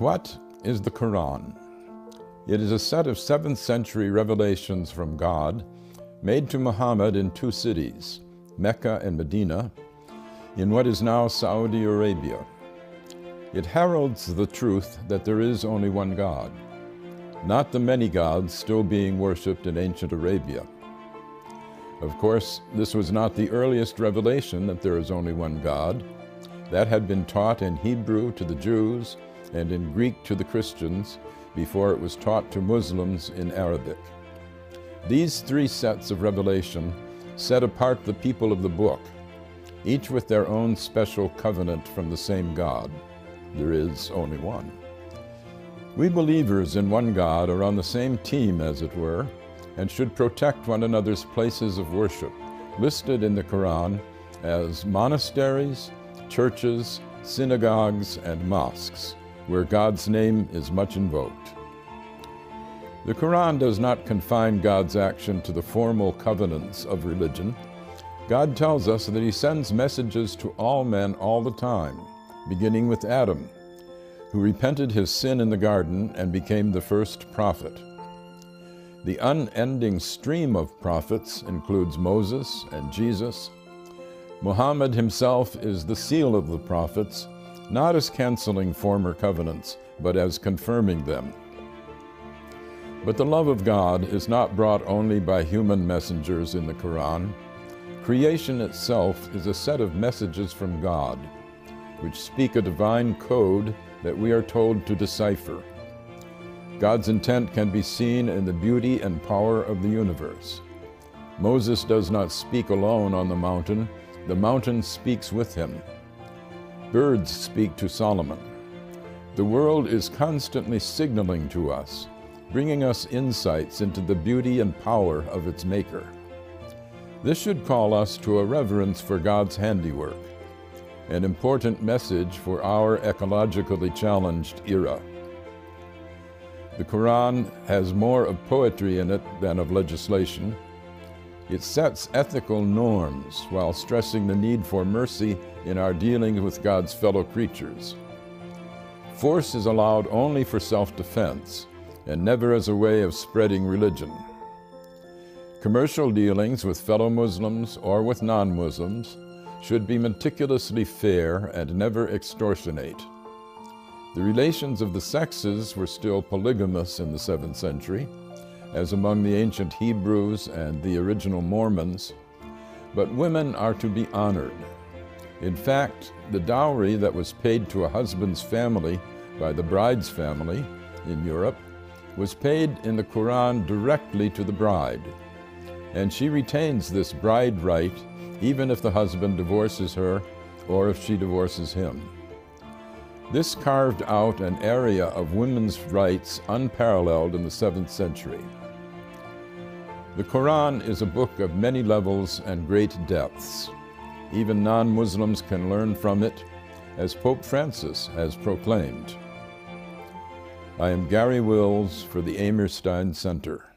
What is the Quran? It is a set of 7th century revelations from God made to Muhammad in 2 cities, Mecca and Medina, in what is now Saudi Arabia. It heralds the truth that there is only one God, not the many gods still being worshipped in ancient Arabia. Of course, this was not the earliest revelation that there is only one God. That had been taught in Hebrew to the Jews and in Greek to the Christians before it was taught to Muslims in Arabic. These 3 sets of revelation set apart the people of the book, each with their own special covenant from the same God. There is only one. We believers in one God are on the same team, as it were, and should protect one another's places of worship, listed in the Quran as monasteries, churches, synagogues, and mosques, where God's name is much invoked. The Quran does not confine God's action to the formal covenants of religion. God tells us that He sends messages to all men all the time, beginning with Adam, who repented his sin in the garden and became the first prophet. The unending stream of prophets includes Moses and Jesus. Muhammad himself is the seal of the prophets, not as canceling former covenants, but as confirming them. But the love of God is not brought only by human messengers in the Quran. Creation itself is a set of messages from God, which speak a divine code that we are told to decipher. God's intent can be seen in the beauty and power of the universe. Moses does not speak alone on the mountain speaks with him. Birds speak to Solomon. The world is constantly signaling to us, bringing us insights into the beauty and power of its maker. This should call us to a reverence for God's handiwork, an important message for our ecologically challenged era. The Quran has more of poetry in it than of legislation. It sets ethical norms while stressing the need for mercy in our dealings with God's fellow creatures. Force is allowed only for self-defense and never as a way of spreading religion. Commercial dealings with fellow Muslims or with non-Muslims should be meticulously fair and never extortionate. The relations of the sexes were still polygamous in the 7th century, as among the ancient Hebrews and the original Mormons, but women are to be honored. In fact, the dowry that was paid to a husband's family by the bride's family in Europe was paid in the Quran directly to the bride, and she retains this bride right even if the husband divorces her or if she divorces him. This carved out an area of women's rights unparalleled in the 7th century. The Quran is a book of many levels and great depths. Even non-Muslims can learn from it, as Pope Francis has proclaimed. I am Gary Wills for the Amerstein Center.